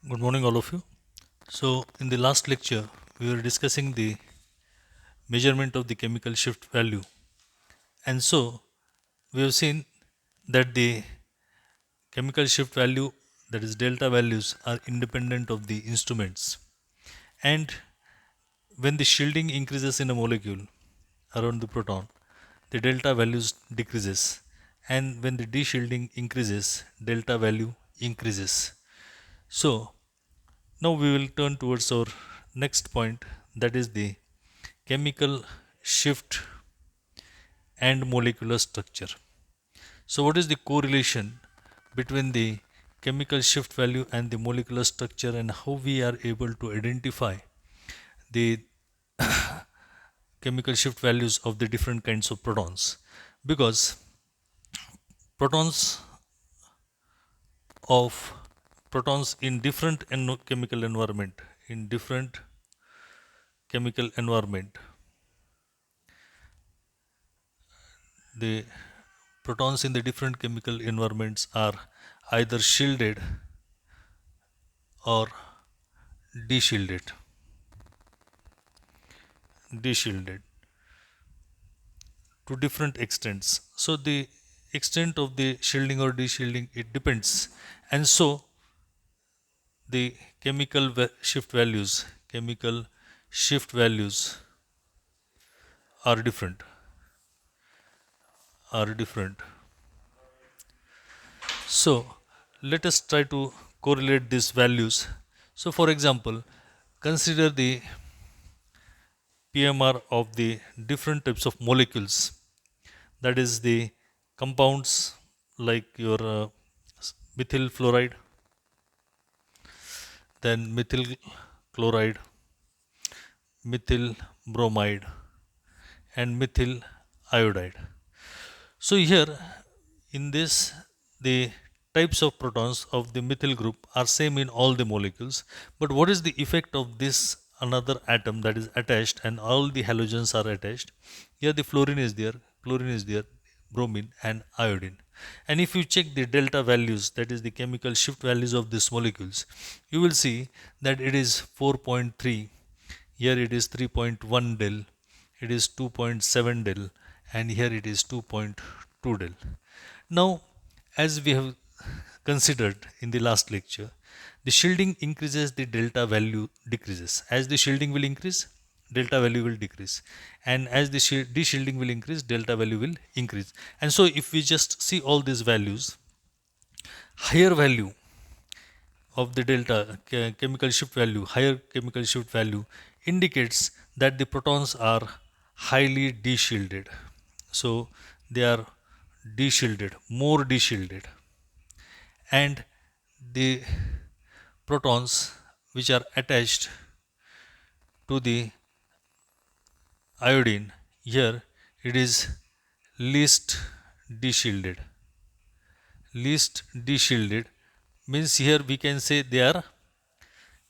Good morning, all of you. So, in the last lecture, we were discussing the measurement of the chemical shift value, and so we have seen that the chemical shift value, that is delta values, are independent of the instruments. And when the shielding increases in a molecule around the proton, the delta values decreases, and when the deshielding increases, delta value increases. So, now we will turn towards our next point, that is the chemical shift and molecular structure. So, what is the correlation between the chemical shift value and the molecular structure, and how we are able to identify the chemical shift values of the different kinds of protons? Because protons of protons in different chemical environment, in different chemical environment, the protons in the different chemical environments are either shielded or deshielded deshielded to different extents. So the extent of the shielding or deshielding, it depends, and so the chemical shift values are different. So let us try to correlate these values. So for example, consider the PMR of the different types of molecules, that is the compounds like your methyl fluoride, then methyl chloride, methyl bromide, and methyl iodide. So here in this, the types of protons of the methyl group are same in all the molecules, but what is the effect of this another atom that is attached and all the halogens are attached? Here the fluorine is there, chlorine is there, bromine and iodine. And if you check the delta values, that is the chemical shift values of these molecules, you will see that it is 4.3, here it is 3.1 del, it is 2.7 del, and here it is 2.2 del. Now, as we have considered in the last lecture, the shielding increases, the delta value decreases. As the shielding will increase, delta value will decrease, and as the deshielding will increase, delta value will increase. And so if we just see all these values, higher value of the delta chemical shift value, higher chemical shift value indicates that the protons are highly deshielded. So they are deshielded, more deshielded, and the protons which are attached to the iodine, here it is least deshielded. Least deshielded means here we can say they are,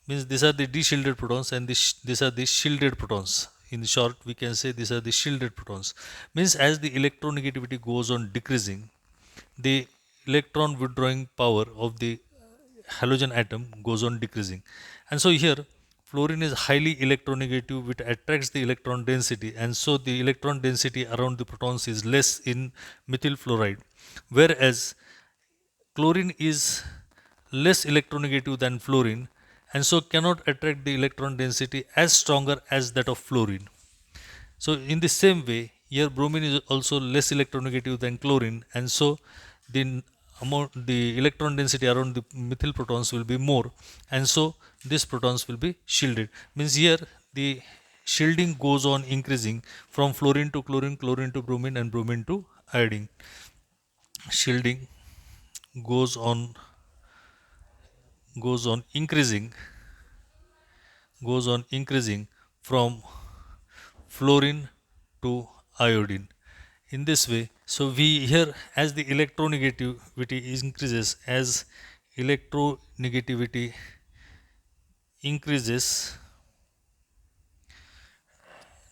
means these are the deshielded protons and these are the shielded protons. In short, we can say these are the shielded protons. Means as the electronegativity goes on decreasing, the electron withdrawing power of the halogen atom goes on decreasing. And so here fluorine is highly electronegative, which attracts the electron density, and so the electron density around the protons is less in methyl fluoride, whereas chlorine is less electronegative than fluorine and so cannot attract the electron density as stronger as that of fluorine. So in the same way, here bromine is also less electronegative than chlorine, and so the the electron density around the methyl protons will be more, and so these protons will be shielded. Means here the shielding goes on increasing from fluorine to chlorine, chlorine to bromine, and bromine to iodine. Shielding goes on goes on increasing goes on increasing from fluorine to iodine. In this way, so we here, as the electronegativity increases, electronegativity increases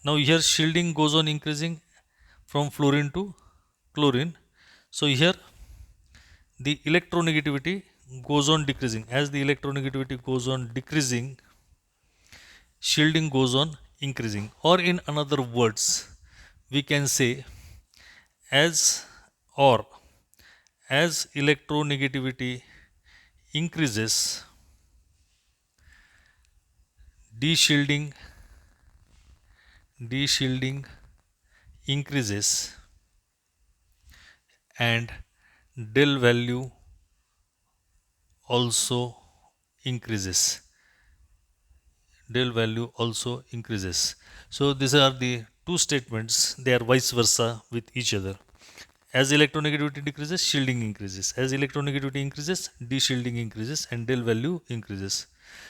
now here shielding goes on increasing from fluorine to chlorine. So here the electronegativity goes on decreasing, as the electronegativity goes on decreasing, shielding goes on increasing. Or in another words, we can say as or as electronegativity increases, de-shielding increases, and del value also increases. Del value also increases. So these are the two statements, they are vice versa with each other. As electronegativity decreases, shielding increases. As electronegativity increases, de-shielding increases and del value increases.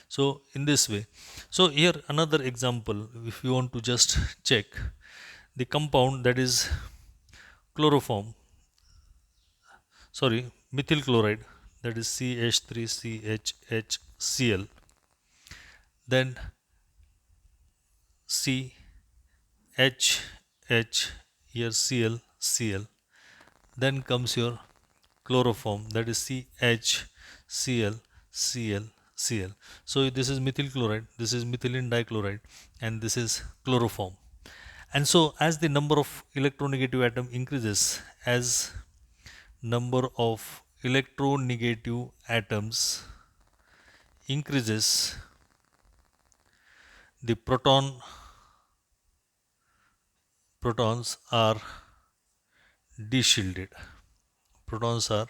So in this way. So here another example, if you want to just check the compound, that is chloroform, sorry, methyl chloride, that is CH3CHHCl, then C H H, here Cl Cl, then comes your chloroform, that is CHCl Cl Cl. So this is methyl chloride, this is methylene dichloride, and this is chloroform. And so as the number of electronegative atom increases, as number of electronegative atoms increases, the protons are de-shielded. Protons are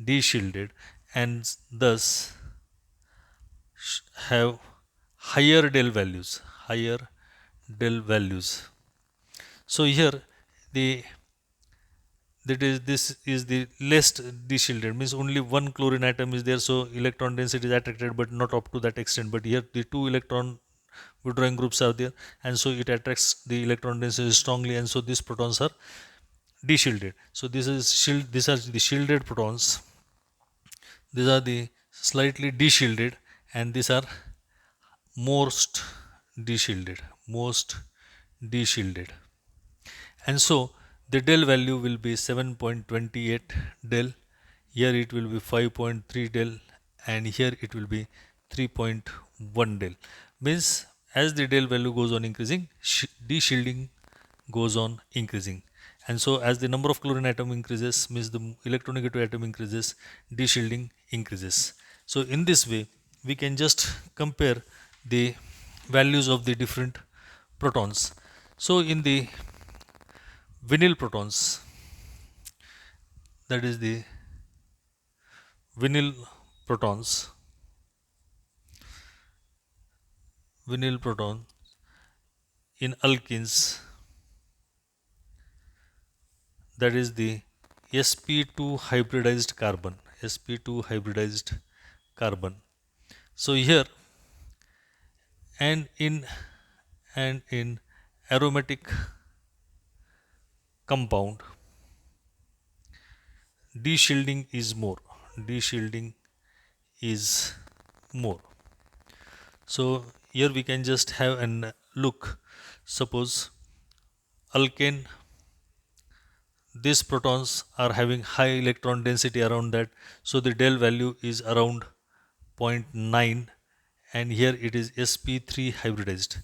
de-shielded and thus have higher del values. Higher del values. So here the this is the less de-shielded, means only one chlorine atom is there, so electron density is attracted but not up to that extent. But here the two electron withdrawing groups are there, and so it attracts the electron density strongly, and so these protons are de-shielded. So this is these are the shielded protons, these are the slightly de-shielded, and these are most de-shielded. And so the del value will be 7.28 del, here it will be 5.3 del, and here it will be 3.1 del. Means as the del value goes on increasing, de-shielding goes on increasing. And so as the number of chlorine atom increases, means the electronegative atom increases, de-shielding increases. So in this way we can just compare the values of the different protons. So in the vinyl protons, that is the vinyl protons, vinyl proton in alkenes, that is the sp2 hybridized carbon, sp2 hybridized carbon. So here and in aromatic compound, de-shielding is more, de-shielding is more. So here we can just have an look. Suppose alkane, these protons are having high electron density around that, so the del value is around 0.9, and here it is sp3 hybridized.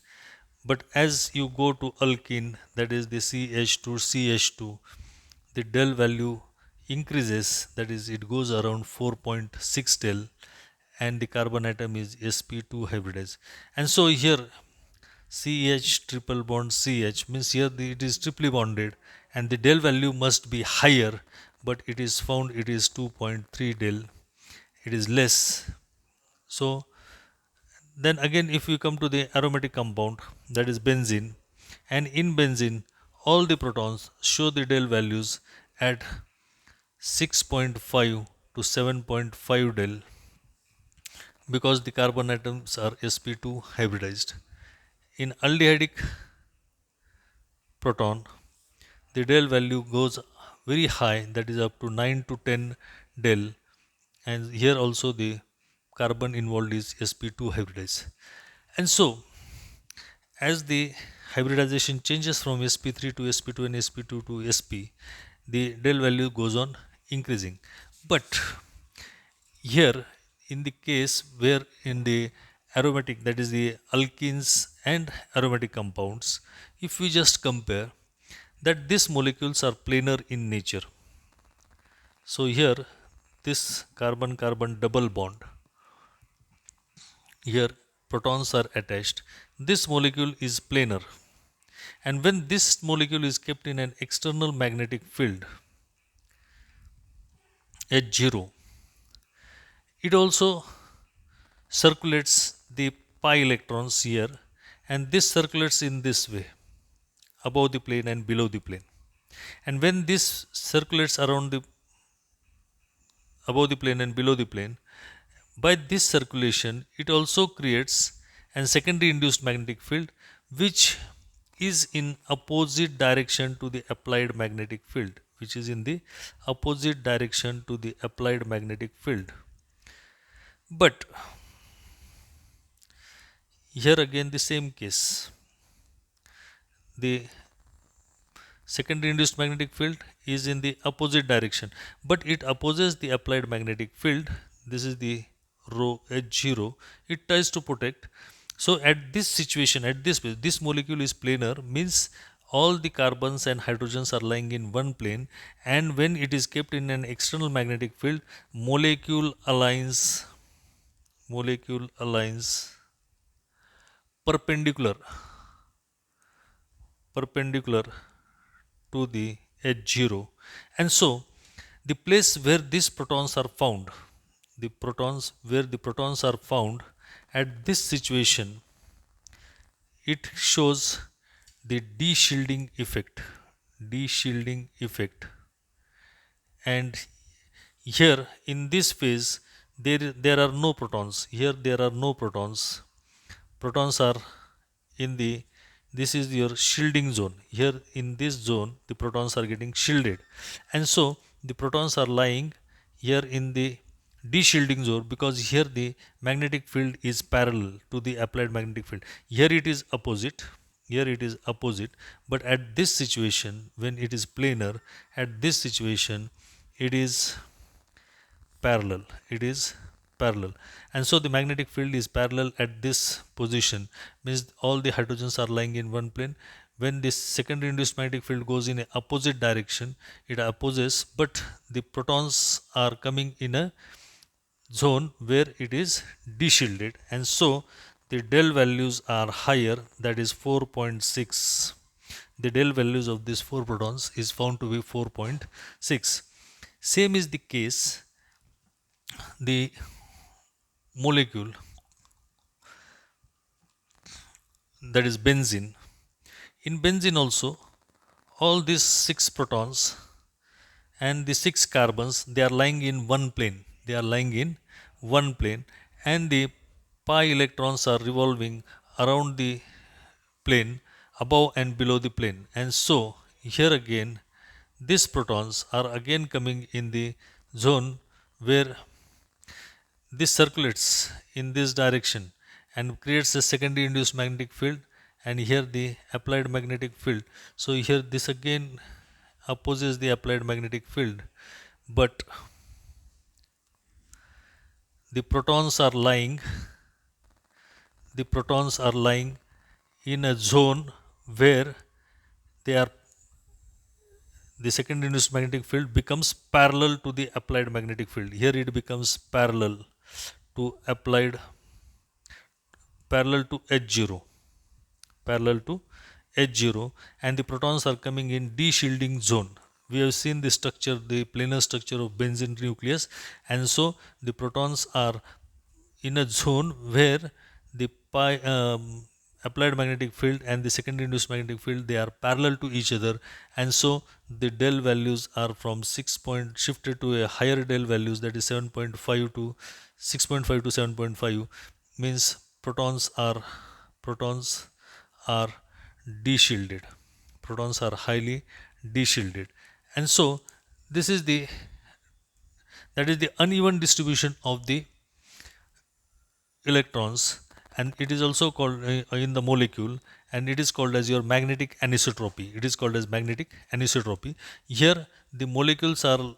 But as you go to alkene, that is the CH2, the del value increases, that is it goes around 4.6 del, and the carbon atom is sp2 hybridized. And so here CH triple bond CH means here it is triply bonded, and the del value must be higher, but it is found it is 2.3 del, it is less. So then again if we come to the aromatic compound, that is benzene, and in benzene all the protons show the del values at 6.5 to 7.5 del, because the carbon atoms are sp2 hybridized. In aldehydic proton, the del value goes very high, that is up to 9 to 10 del, and here also the carbon involved is sp2 hybridized. And so as the hybridization changes from sp3 to sp2 and sp2 to sp, the del value goes on increasing. But here in the case where in the aromatic, that is the alkenes and aromatic compounds, if we just compare that these molecules are planar in nature. So here this carbon carbon double bond, here protons are attached, this molecule is planar, and when this molecule is kept in an external magnetic field H0, it also circulates the pi electrons here, and this circulates in this way above the plane and below the plane. And when this circulates around the above the plane and below the plane, by this circulation it also creates a secondary induced magnetic field which is in opposite direction to the applied magnetic field, which is in the opposite direction to the applied magnetic field. But here again the same case, the secondary induced magnetic field is in the opposite direction, but it opposes the applied magnetic field. This is the rho H0. It tries to protect. So at this situation, at this molecule is planar, means all the carbons and hydrogens are lying in one plane, and when it is kept in an external magnetic field, molecule aligns perpendicular perpendicular to the H0, and so the place where these protons are found, the protons are found at this situation, it shows the de-shielding effect, and here in this phase there are no protons, here there are no protons are in the, this is your shielding zone, here in this zone the protons are getting shielded, and so the protons are lying here in the de-shielding zone, because here the magnetic field is parallel to the applied magnetic field, here it is opposite, but at this situation when it is planar, at this situation it is parallel, and so the magnetic field is parallel at this position, means all the hydrogens are lying in one plane. When this secondary induced magnetic field goes in a opposite direction, it opposes, but the protons are coming in a zone where it is de-shielded, and so the del values are higher, that is 4.6. The del values of these 4 protons is found to be 4.6. Same is the case, the molecule, that is benzene. In benzene also, all these 6 protons and the 6 carbons, they are lying in one plane, and the pi electrons are revolving around the plane above and below the plane, and so here again these protons are again coming in the zone where this circulates in this direction and creates a secondary induced magnetic field, and here the applied magnetic field. So here this again opposes the applied magnetic field, but the protons are lying in a zone where they are, the secondary induced magnetic field becomes parallel to the applied magnetic field. Here it becomes to applied parallel to H0, and the protons are coming in de-shielding zone. We have seen the structure, the planar structure of benzene nucleus, and so the protons are in a zone where the applied magnetic field and the secondary induced magnetic field, they are parallel to each other, and so the del values are from 6 point shifted to a higher del values, that is 7.5 to 6.5 to 7.5, means protons are de-shielded, protons are highly de-shielded, and so this is the, that is the uneven distribution of the electrons, and it is also called in the molecule, and it is called as your magnetic anisotropy. Here the molecules are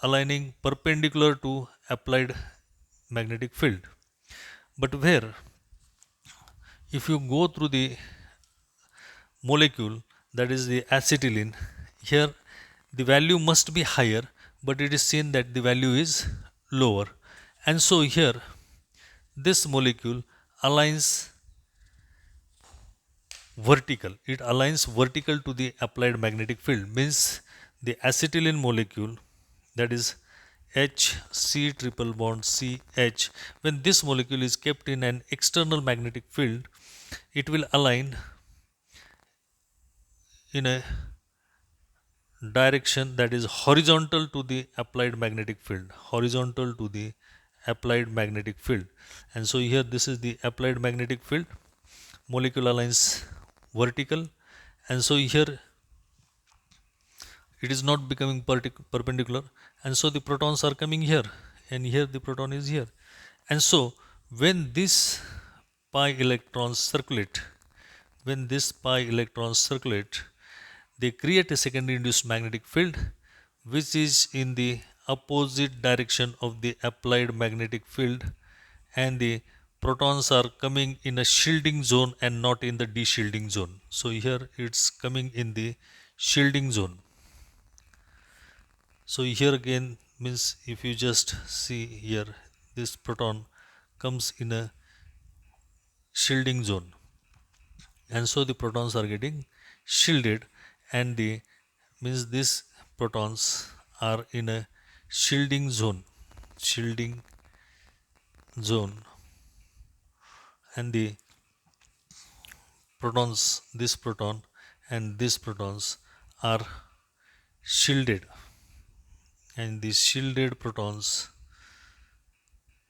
aligning perpendicular to applied magnetic field. But where if you go through the molecule, that is the acetylene, here the value must be higher, but it is seen that the value is lower. And so here this molecule aligns vertical. It aligns vertical to the applied magnetic field, means the acetylene molecule, that is HC triple bond CH, when this molecule is kept in an external magnetic field, it will align in a direction that is horizontal to the applied magnetic field, horizontal to the applied magnetic field. And so here this is the applied magnetic field, molecule aligns vertical, and so here it is not becoming perpendicular, and so the protons are coming here, and here the proton is here. And so when this pi electrons circulate, when this pi electrons circulate, they create a secondary induced magnetic field which is in the opposite direction of the applied magnetic field, and the protons are coming in a shielding zone and not in the de-shielding zone. So here it's coming in the shielding zone. So here again means if you just see here, this proton comes in a shielding zone, and so the protons are getting shielded, and the means these protons are in a shielding zone, shielding zone, and the protons, this proton and these protons are shielded, and these shielded protons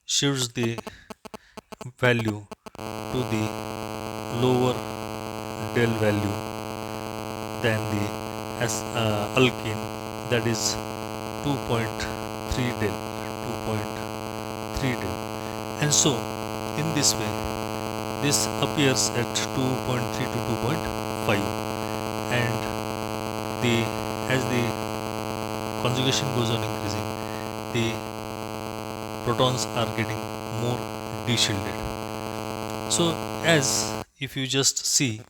shifts the value to the lower del value than the alkene, that is 2.3 del, 2.3 del. And so in this way this appears at 2.3 to 2.5, and the as the conjugation goes on increasing, the protons are getting more de-shielded. So as if you just see